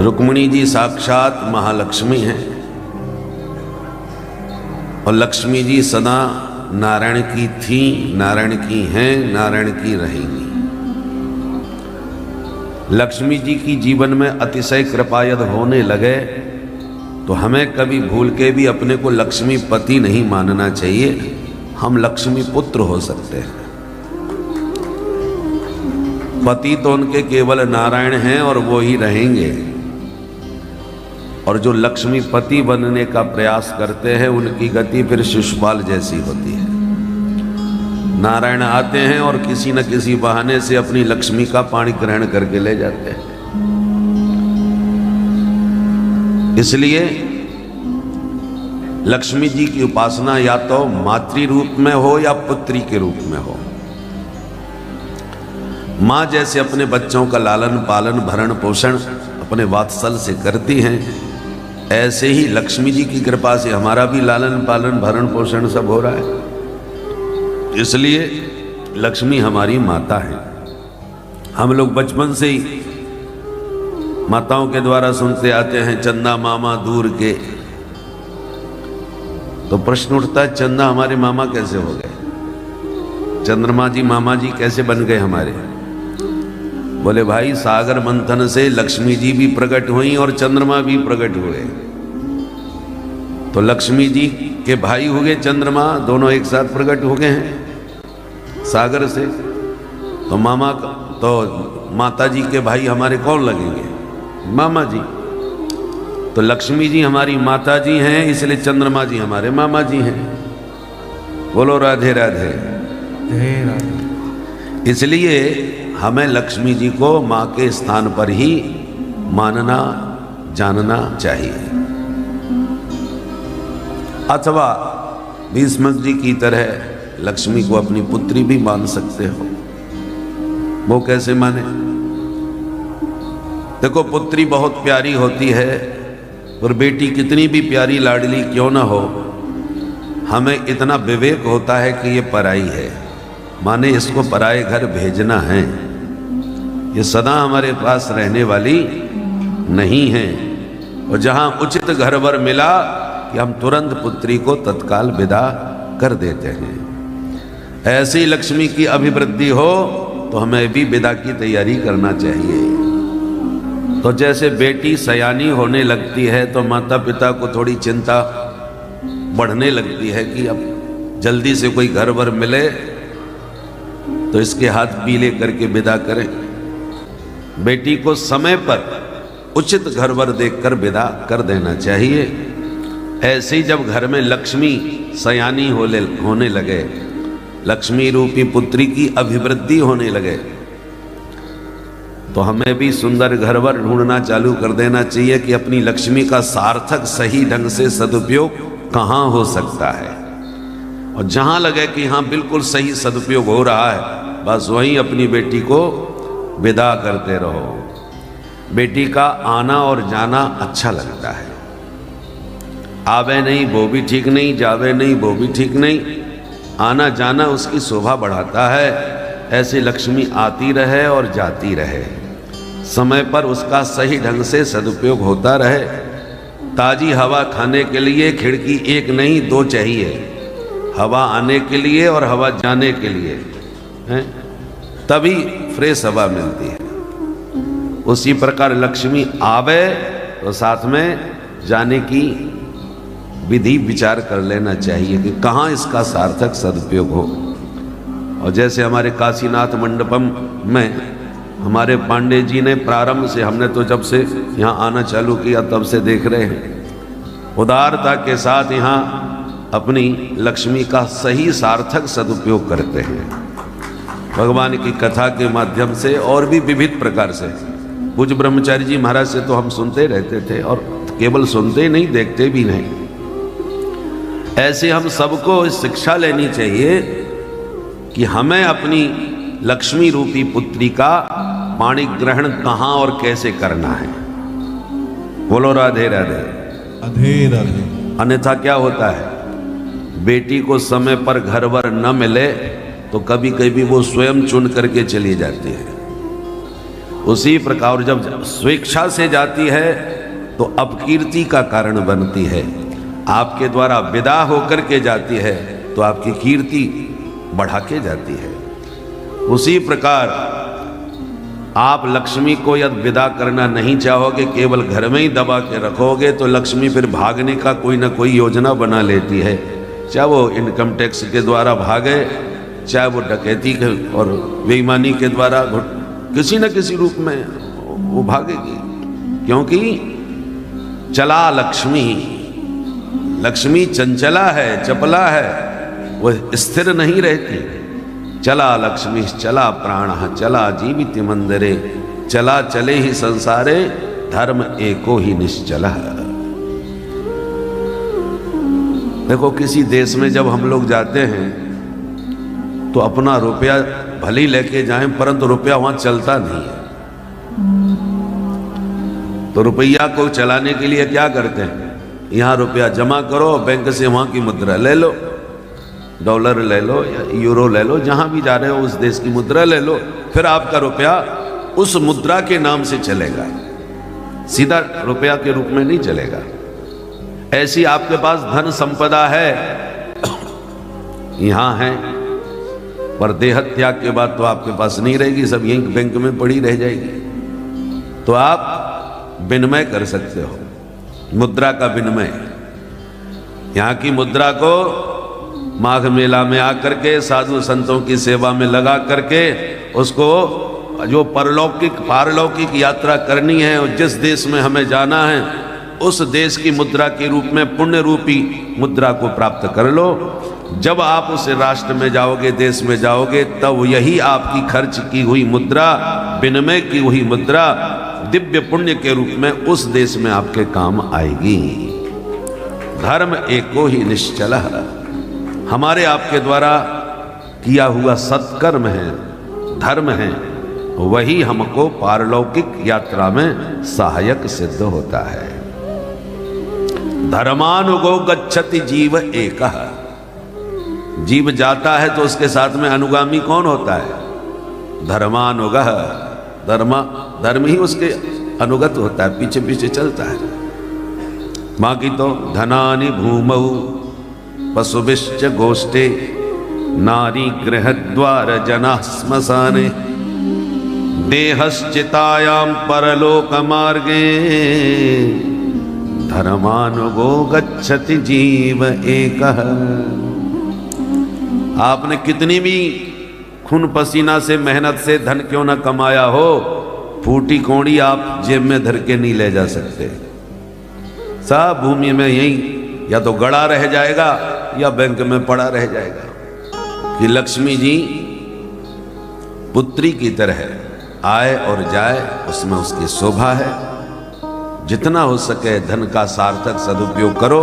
रुक्मिणी जी साक्षात महालक्ष्मी हैं और लक्ष्मी जी सदा नारायण की थी, नारायण की हैं, नारायण की रहेंगी। लक्ष्मी जी की जीवन में अतिशय कृपा यदि होने लगे तो हमें कभी भूल के भी अपने को लक्ष्मी पति नहीं मानना चाहिए। हम लक्ष्मी पुत्र हो सकते हैं। पति तो उनके केवल नारायण हैं और वो ही रहेंगे, और जो लक्ष्मी पति बनने का प्रयास करते हैं उनकी गति फिर शिशुपाल जैसी होती है। नारायण आते हैं और किसी न किसी बहाने से अपनी लक्ष्मी का पाणी ग्रहण करके ले जाते हैं। इसलिए लक्ष्मी जी की उपासना या तो मातृ रूप में हो या पुत्री के रूप में हो। माँ जैसे अपने बच्चों का लालन पालन भरण पोषण अपने वात्सल से करती हैं, ऐसे ही लक्ष्मी जी की कृपा से हमारा भी लालन पालन भरण पोषण सब हो रहा है। इसलिए लक्ष्मी हमारी माता है। हम लोग बचपन से ही माताओं के द्वारा सुनते आते हैं चंदा मामा दूर के, तो प्रश्न उठता है चंदा हमारे मामा कैसे हो गए, चंद्रमा जी मामा जी कैसे बन गए हमारे। बोले भाई सागर मंथन से लक्ष्मी जी भी प्रकट हुई और चंद्रमा भी प्रकट हुए, तो लक्ष्मी जी के भाई हो गए चंद्रमा, दोनों एक साथ प्रकट हो गए हैं सागर से। तो मामा तो माता जी के भाई हमारे कौन लगेंगे, मामा जी। तो लक्ष्मी जी हमारी माता जी हैं, इसलिए चंद्रमा जी हमारे मामा जी हैं। बोलो राधे राधे। इसलिए हमें लक्ष्मी जी को माँ के स्थान पर ही मानना जानना चाहिए। अथवा भीष्मक जी की तरह लक्ष्मी को अपनी पुत्री भी मान सकते हो। वो कैसे माने? देखो पुत्री बहुत प्यारी होती है, और बेटी कितनी भी प्यारी लाडली क्यों ना हो, हमें इतना विवेक होता है कि ये पराई है, माने इसको पराए घर भेजना है। ये सदा हमारे पास रहने वाली नहीं है। और जहां उचित घरवर मिला कि हम तुरंत पुत्री को तत्काल विदा कर देते हैं। ऐसी लक्ष्मी की अभिवृद्धि हो तो हमें भी विदा की तैयारी करना चाहिए। तो जैसे बेटी सयानी होने लगती है तो माता पिता को थोड़ी चिंता बढ़ने लगती है कि अब जल्दी से कोई घर वर मिले तो इसके हाथ पीले करके विदा करें। बेटी को समय पर उचित घर वर देखकर विदा कर देना चाहिए। ऐसे ही जब घर में लक्ष्मी सयानी होने लगे, लक्ष्मी रूपी पुत्री की अभिवृद्धि होने लगे, तो हमें भी सुंदर घरवर ढूंढना चालू कर देना चाहिए कि अपनी लक्ष्मी का सार्थक सही ढंग से सदुपयोग कहाँ हो सकता है। और जहाँ लगे कि हाँ बिल्कुल सही सदुपयोग हो रहा है, बस वहीं अपनी बेटी को विदा करते रहो। बेटी का आना और जाना अच्छा लगता है। आवे नहीं वो भी ठीक नहीं, जावे नहीं वो भी ठीक नहीं, आना जाना उसकी शोभा बढ़ाता है। ऐसे लक्ष्मी आती रहे और जाती रहे, समय पर उसका सही ढंग से सदुपयोग होता रहे। ताजी हवा खाने के लिए खिड़की एक नहीं दो चाहिए, हवा आने के लिए और हवा जाने के लिए है, तभी फ्रेश हवा मिलती है। उसी प्रकार लक्ष्मी आवे तो साथ में जाने की विधि विचार कर लेना चाहिए कि कहाँ इसका सार्थक सदुपयोग हो। और जैसे हमारे काशीनाथ मंडपम में हमारे पांडे जी ने प्रारंभ से, हमने तो जब से यहाँ आना चालू किया तब से देख रहे हैं, उदारता के साथ यहाँ अपनी लक्ष्मी का सही सार्थक सदुपयोग करते हैं। भगवान की कथा के माध्यम से और भी विविध प्रकार से। पूज्य ब्रह्मचारी जी महाराज से तो हम सुनते रहते थे, और केवल सुनते नहीं देखते भी नहीं। ऐसे हम सबको शिक्षा लेनी चाहिए कि हमें अपनी लक्ष्मी रूपी पुत्री का पाणी ग्रहण कहाँ और कैसे करना है। बोलो राधे राधे। राधे राधे। अन्यथा क्या होता है, बेटी को समय पर घर वर न मिले तो कभी कभी वो स्वयं चुन करके चली जाती है। उसी प्रकार जब स्वेच्छा से जाती है तो अपकीर्ति का कारण बनती है। आपके द्वारा विदा होकर के जाती है तो आपकी कीर्ति बढ़ा के जाती है। उसी प्रकार आप लक्ष्मी को यदि विदा करना नहीं चाहोगे, केवल घर में ही दबा के रखोगे, तो लक्ष्मी फिर भागने का कोई ना कोई योजना बना लेती है। चाहे वो इनकम टैक्स के द्वारा भागे, चाहे वो डकैती के और बेईमानी के द्वारा, किसी न किसी रूप में वो भागेगी। क्योंकि चला लक्ष्मी, लक्ष्मी चंचला है, चपला है, वो स्थिर नहीं रहती। चला लक्ष्मी चला प्राण चला जीवित मंदिरे, चला चले ही संसारे, धर्म एको ही निश्चला। देखो किसी देश में जब हम लोग जाते हैं तो अपना रुपया भले ही लेके जाएं, परंतु रुपया वहां चलता नहीं है। तो रुपया को चलाने के लिए क्या करते हैं, यहाँ रुपया जमा करो, बैंक से वहां की मुद्रा ले लो, डॉलर ले लो या यूरो ले लो, जहां भी जा रहे हो उस देश की मुद्रा ले लो, फिर आपका रुपया उस मुद्रा के नाम से चलेगा, सीधा रुपया के रूप में नहीं चलेगा। ऐसी आपके पास धन संपदा है, यहां है, पर देह त्याग के बाद तो आपके पास नहीं रहेगी, सब यहीं बैंक में पड़ी रह जाएगी। तो आप विनिमय कर सकते हो, मुद्रा का विनिमय। यहाँ की मुद्रा को माघ मेला में आकर के साधु संतों की सेवा में लगा करके उसको जो पारलौकिक यात्रा करनी है और जिस देश में हमें जाना है उस देश की मुद्रा के रूप में पुण्य रूपी मुद्रा को प्राप्त कर लो। जब आप उस राष्ट्र में जाओगे, देश में जाओगे, तब यही आपकी खर्च की हुई मुद्रा, विनिमय की हुई मुद्रा दिव्य पुण्य के रूप में उस देश में आपके काम आएगी। धर्म एको ही निश्चल, हमारे आपके द्वारा किया हुआ सत्कर्म है, धर्म है, वही हमको पारलौकिक यात्रा में सहायक सिद्ध होता है। धर्मानुगो गच्छति जीव एकः, जीव जाता है तो उसके साथ में अनुगामी कौन होता है, धर्मानुगः, धर्म ही उसके अनुगत होता है, पीछे पीछे चलता है। बाकी तो धनानि भूमौ पशुभिश्च गोष्ठे, नारी गृहद्वार जना श्मशाने, देहश्चितायां परलोक मार्गे, धर्मानुगो गच्छति जीव एकः। आपने कितनी भी खून पसीना से मेहनत से धन क्यों ना कमाया हो, फूटी कौड़ी आप जेब में धर के नहीं ले जा सकते। सब भूमि में यही या तो गड़ा रह जाएगा या बैंक में पड़ा रह जाएगा। कि लक्ष्मी जी पुत्री की तरह आए और जाए, उसमें उसकी शोभा है। जितना हो सके धन का सार्थक सदुपयोग करो।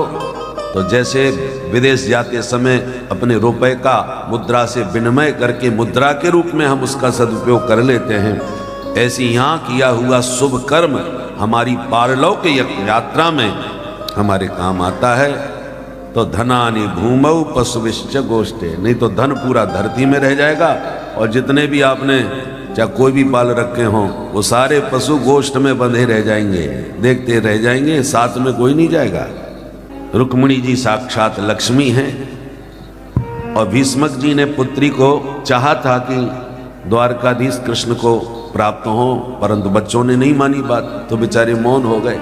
तो जैसे विदेश जाते समय अपने रुपए का मुद्रा से विनिमय करके मुद्रा के रूप में हम उसका सदुपयोग कर लेते हैं, ऐसी यहाँ किया हुआ शुभ कर्म हमारी पारलौकिक यात्रा में हमारे काम आता है। तो धनानि भूमौ पशुभिश्च गोष्ठे, नहीं तो धन पूरा धरती में रह जाएगा और जितने भी आपने चाहे कोई भी पाल रखे हों वो सारे पशु गोष्ठ में बंधे रह जाएंगे, देखते रह जाएंगे, साथ में कोई नहीं जाएगा। रुक्मिणी जी साक्षात लक्ष्मी हैं और भीष्मक जी ने पुत्री को चाहा था कि द्वारकाधीश कृष्ण को प्राप्त हो, परंतु बच्चों ने नहीं मानी बात, तो बेचारे मौन हो गए।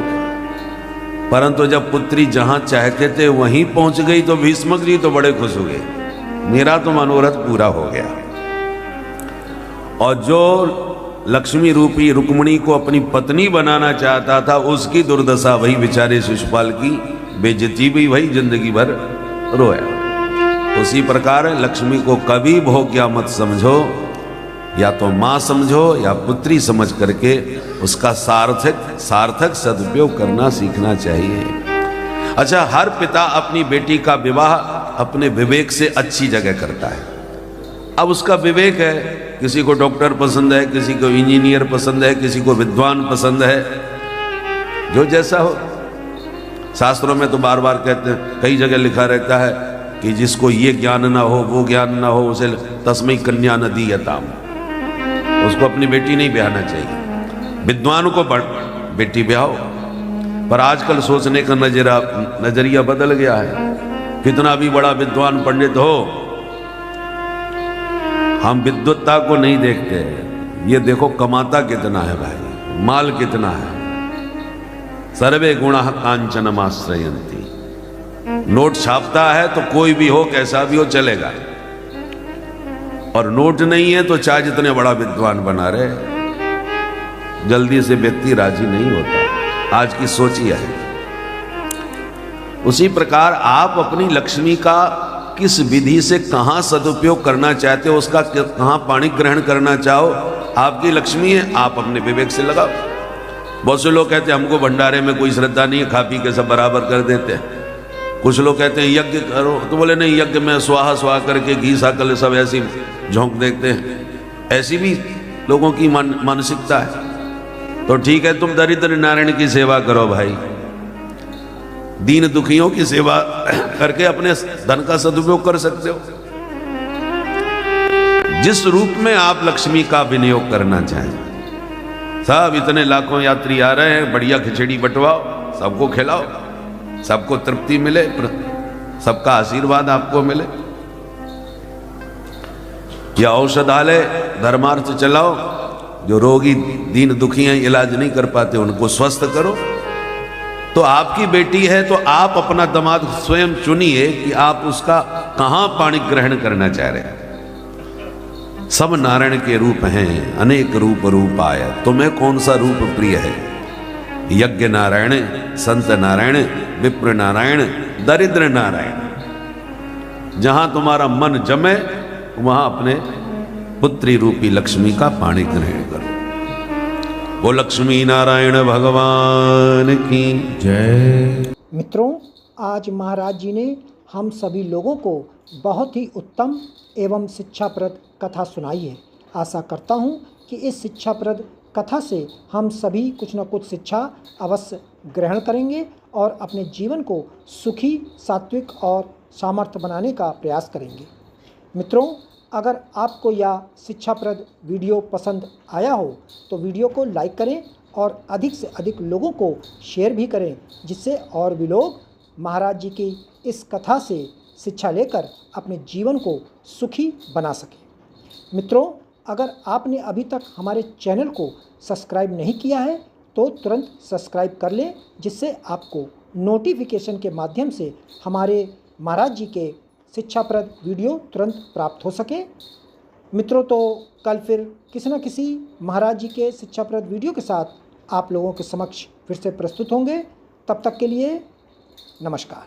परंतु जब पुत्री जहां चाहते थे वहीं पहुंच गई तो भीष्मक जी तो बड़े खुश हो गए, मेरा तो मनोरथ पूरा हो गया। और जो लक्ष्मी रूपी रुक्मिणी को अपनी पत्नी बनाना चाहता था उसकी दुर्दशा वही बेचारे शिशुपाल की बेइज्जती भी वही जिंदगी भर रोया। उसी प्रकार लक्ष्मी को कभी भोग्या मत समझो, या तो माँ समझो या पुत्री समझ करके उसका सार्थक सदुपयोग करना सीखना चाहिए। अच्छा, हर पिता अपनी बेटी का विवाह अपने विवेक से अच्छी जगह करता है। अब उसका विवेक है, किसी को डॉक्टर पसंद है, किसी को इंजीनियर पसंद है, किसी को विद्वान पसंद है, जो जैसा हो। शास्त्रों में तो बार बार कहते हैं, कई जगह लिखा रहता है कि जिसको ये ज्ञान ना हो वो ज्ञान ना हो उसे तस्मै कन्या न दीयताम, उसको अपनी बेटी नहीं ब्याहना चाहिए। विद्वान को बेटी ब्याहो। पर आजकल सोचने का नजरिया बदल गया है। कितना भी बड़ा विद्वान पंडित हो, हम विद्वत्ता को नहीं देखते। ये देखो कमाता कितना है भाई, माल कितना है। सर्वे गुणाः कांचनमाश्रयन्ति। नोट छापता है तो कोई भी हो, कैसा भी हो, चलेगा। और नोट नहीं है तो चाहे जितने बड़ा विद्वान बना रहे, जल्दी से व्यक्ति राजी नहीं होता। आज की सोच यह है। उसी प्रकार आप अपनी लक्ष्मी का किस विधि से कहां सदुपयोग करना चाहते हो, उसका कहां पाणी ग्रहण करना चाहो, आपकी लक्ष्मी है, आप अपने विवेक से लगाओ। बहुत से लोग कहते हैं हमको भंडारे में कोई श्रद्धा नहीं है, खा पी के सब बराबर कर देते हैं। कुछ लोग कहते हैं यज्ञ करो, तो बोले नहीं, यज्ञ में स्वाहा स्वाहा करके घी साकल सब ऐसी झोंक देते हैं। ऐसी भी लोगों की मानसिकता है। तो ठीक है, तुम दरिद्र नारायण की सेवा करो भाई, दीन दुखियों की सेवा करके अपने धन का सदुपयोग कर सकते हो। जिस रूप में आप लक्ष्मी का विनियोग करना चाहें। सब इतने लाखों यात्री आ रहे हैं, बढ़िया खिचड़ी बंटवाओ, सबको खिलाओ, सबको तृप्ति मिले, सबका आशीर्वाद आपको मिले। या औषधालय धर्मार्थ चलाओ, जो रोगी दीन दुखी हैं, इलाज नहीं कर पाते, उनको स्वस्थ करो। तो आपकी बेटी है तो आप अपना दामाद स्वयं चुनिए कि आप उसका कहां पाणी ग्रहण करना चाह रहे हैं। सब नारायण के रूप हैं, अनेक रूप रूप आया, तुम्हें कौन सा रूप प्रिय है? यज्ञ नारायण, संत नारायण, विप्र नारायण, दरिद्र नारायण। जहां तुम्हारा मन जमे वहां अपने पुत्री रूपी लक्ष्मी का पाणी ग्रहण करो। वो लक्ष्मी नारायण भगवान की जय। मित्रों, आज महाराज जी ने हम सभी लोगों को बहुत ही उत्तम एवं शिक्षाप्रद कथा सुनाई है। आशा करता हूँ कि इस शिक्षाप्रद कथा से हम सभी कुछ न कुछ शिक्षा अवश्य ग्रहण करेंगे और अपने जीवन को सुखी, सात्विक और सामर्थ्य बनाने का प्रयास करेंगे। मित्रों, अगर आपको यह शिक्षाप्रद वीडियो पसंद आया हो तो वीडियो को लाइक करें और अधिक से अधिक लोगों को शेयर भी करें, जिससे और भी लोग महाराज जी की इस कथा से शिक्षा लेकर अपने जीवन को सुखी बना सकें। मित्रों, अगर आपने अभी तक हमारे चैनल को सब्सक्राइब नहीं किया है तो तुरंत सब्सक्राइब कर लें, जिससे आपको नोटिफिकेशन के माध्यम से हमारे महाराज जी के शिक्षाप्रद वीडियो तुरंत प्राप्त हो सके। मित्रों, तो कल फिर किसी न किसी महाराज जी के शिक्षाप्रद वीडियो के साथ आप लोगों के समक्ष फिर से प्रस्तुत होंगे। तब तक के लिए नमस्कार।